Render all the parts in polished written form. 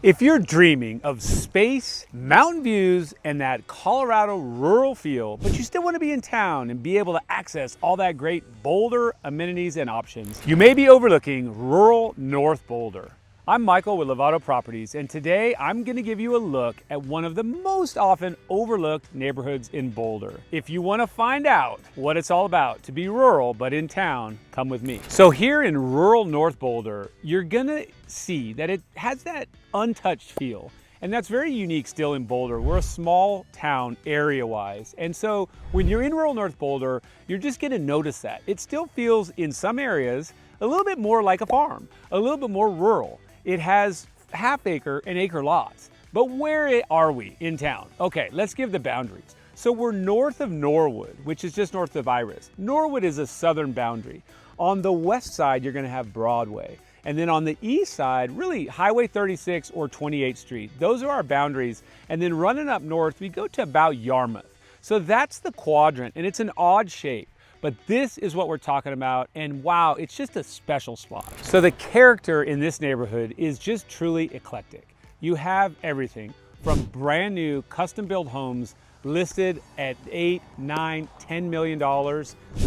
If you're dreaming of space, mountain views, and that Colorado rural feel, but you still want to be in town and be able to access all that great Boulder amenities and options, you may be overlooking rural North Boulder. I'm Michael with Lovato Properties, and today I'm going to give you a look at one of the most often overlooked neighborhoods in Boulder. If you want to find out what it's all about to be rural but in town, come with me. So here in rural North Boulder, you're going to see that it has that untouched feel. And that's very unique still in Boulder. We're a small town area-wise. And so when you're in rural North Boulder, you're just gonna notice that. It still feels in some areas a little bit more like a farm, a little bit more rural. It has half-acre and acre lots. But where are we in town? Okay, let's give the boundaries. So we're north of Norwood, which is just north of Iris. Norwood is a southern boundary. On the west side, you're gonna have Broadway. And then on the east side, really Highway 36 or 28th Street. Those are our boundaries. And then running up north, we go to about Yarmouth. So that's the quadrant, and it's an odd shape. But this is what we're talking about, and wow, it's just a special spot. So the character in this neighborhood is just truly eclectic. You have everything from brand new custom-built homes listed at $8, $9, $10 million.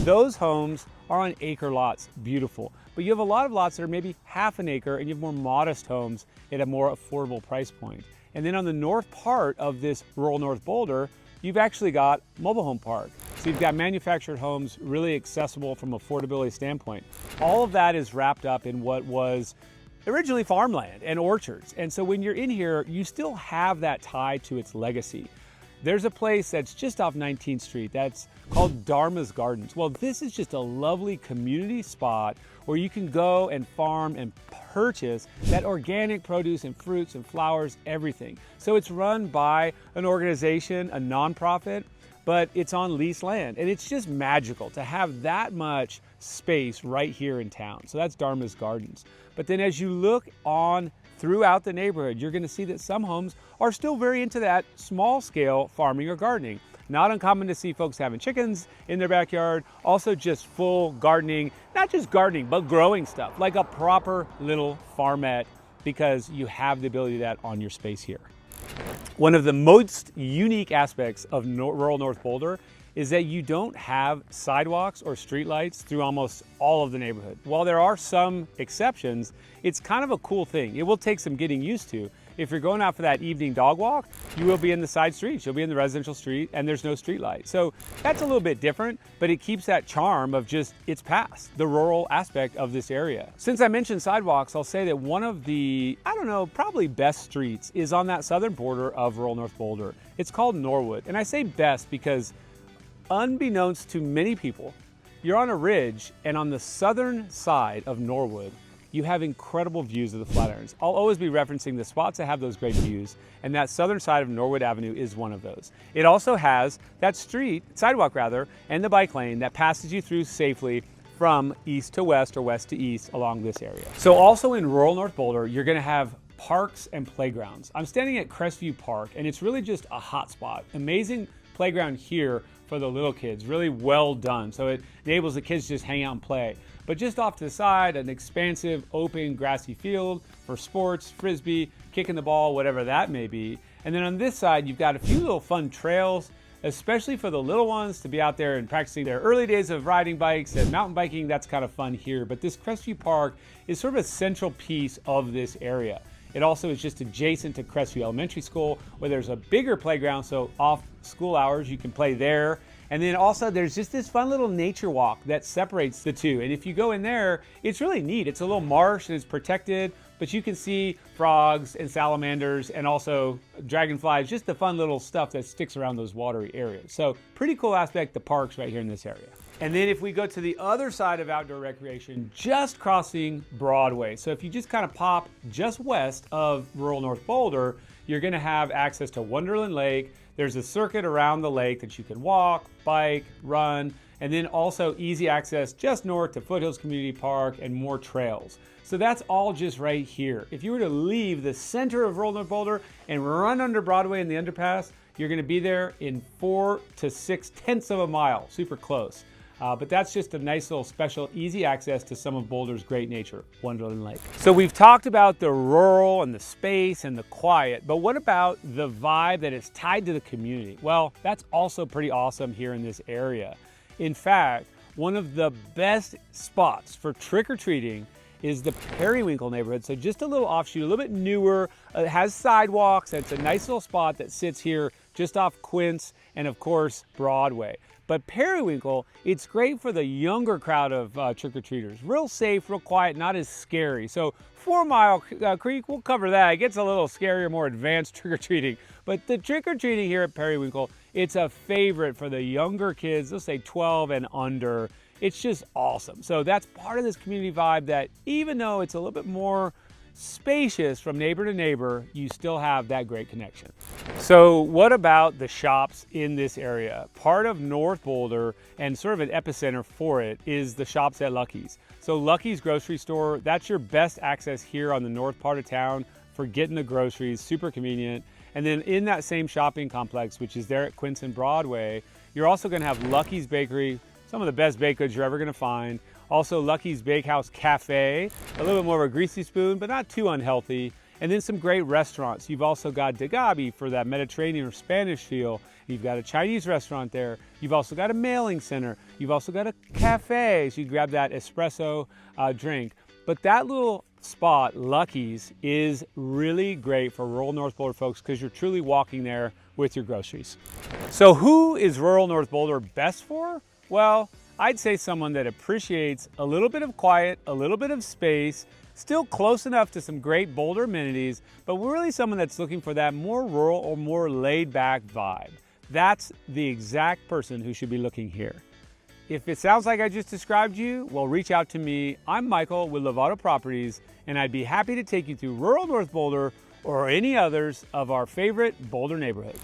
Those homes are on acre lots, beautiful. But you have a lot of lots that are maybe half an acre, and you have more modest homes at a more affordable price point. And then on the north part of this rural North Boulder, you've actually got mobile home park. So you've got manufactured homes really accessible from affordability standpoint. All of that is wrapped up in what was originally farmland and orchards. And so when you're in here, you still have that tie to its legacy. There's a place that's just off 19th Street that's called Dharma's Gardens. Well, this is just a lovely community spot where you can go and farm and purchase that organic produce and fruits and flowers, everything. So it's run by an organization, a nonprofit, but it's on leased land. And it's just magical to have that much space right here in town. So that's Dharma's Gardens. But then as you look on throughout the neighborhood, you're gonna see that some homes are still very into that small scale farming or gardening. Not uncommon to see folks having chickens in their backyard, also just full gardening, not just gardening, but growing stuff, like a proper little farmette, because you have the ability to do that on your space here. One of the most unique aspects of rural North Boulder is that you don't have sidewalks or streetlights through almost all of the neighborhood. While there are some exceptions, it's kind of a cool thing. It will take some getting used to. If you're going out for that evening dog walk, you will be in the side streets. You'll be in the residential street and there's no streetlight. So that's a little bit different, but it keeps that charm of just its past, the rural aspect of this area. Since I mentioned sidewalks, I'll say that one of the, probably best streets is on that southern border of rural North Boulder. It's called Norwood. And I say best because unbeknownst to many people, you're on a ridge, and on the southern side of Norwood, you have incredible views of the Flatirons. I'll always be referencing the spots that have those great views, and that southern side of Norwood Avenue is one of those. It also has that sidewalk, and the bike lane that passes you through safely from east to west or west to east along this area. So also in rural North Boulder, you're gonna have parks and playgrounds. I'm standing at Crestview Park, and it's really just a hot spot. Amazing playground here for the little kids, really well done. So it enables the kids to just hang out and play. But just off to the side, an expansive, open, grassy field for sports, frisbee, kicking the ball, whatever that may be. And then on this side, you've got a few little fun trails, especially for the little ones to be out there and practicing their early days of riding bikes and mountain biking. That's kind of fun here. But this Crestview Park is sort of a central piece of this area. It also is just adjacent to Crestview Elementary School, where there's a bigger playground, so off school hours you can play there. And then also there's just this fun little nature walk that separates the two. And if you go in there, it's really neat. It's a little marsh and it's protected, but you can see frogs and salamanders and also dragonflies, just the fun little stuff that sticks around those watery areas. So pretty cool aspect, the parks right here in this area. And then if we go to the other side of outdoor recreation, just crossing Broadway. So if you just kind of pop just west of rural North Boulder, you're gonna have access to Wonderland Lake. There's a circuit around the lake that you can walk, bike, run, and then also easy access just north to Foothills Community Park and more trails. So that's all just right here. If you were to leave the center of rural North Boulder and run under Broadway in the underpass, you're gonna be there in 4 to 6 tenths of a mile, super close. But that's just a nice little special, easy access to some of Boulder's great nature, Wonderland Lake. So we've talked about the rural and the space and the quiet, but what about the vibe that is tied to the community? Well, that's also pretty awesome here in this area. In fact, one of the best spots for trick-or-treating is the Periwinkle neighborhood. So just a little offshoot, a little bit newer. It has sidewalks. It's a nice little spot that sits here just off Quince and of course Broadway. But Periwinkle, it's great for the younger crowd of trick-or-treaters. Real safe, real quiet, not as scary. So 4 Mile Creek, we'll cover that. It gets a little scarier, more advanced trick-or-treating. But the trick-or-treating here at Periwinkle, it's a favorite for the younger kids, let's say 12 and under. It's just awesome. So that's part of this community vibe that even though it's a little bit more spacious from neighbor to neighbor, you still have that great connection. So what about the shops in this area? Part of North Boulder and sort of an epicenter for it is the shops at Lucky's. So Lucky's grocery store, that's your best access here on the north part of town for getting the groceries, super convenient. And then in that same shopping complex, which is there at Quince and Broadway, you're also gonna have Lucky's Bakery, some of the best baked goods you're ever gonna find. Also Lucky's Bakehouse Cafe, a little bit more of a greasy spoon, but not too unhealthy. And then some great restaurants. You've also got Dagabi for that Mediterranean or Spanish feel. You've got a Chinese restaurant there. You've also got a mailing center. You've also got a cafe, so you grab that espresso drink. But that little spot, Lucky's, is really great for rural North Boulder folks because you're truly walking there with your groceries. So who is rural North Boulder best for? Well, I'd say someone that appreciates a little bit of quiet, a little bit of space, still close enough to some great Boulder amenities, but really someone that's looking for that more rural or more laid-back vibe. That's the exact person who should be looking here. If it sounds like I just described you, well, reach out to me. I'm Michael with Lovato Properties, and I'd be happy to take you through rural North Boulder or any others of our favorite Boulder neighborhoods.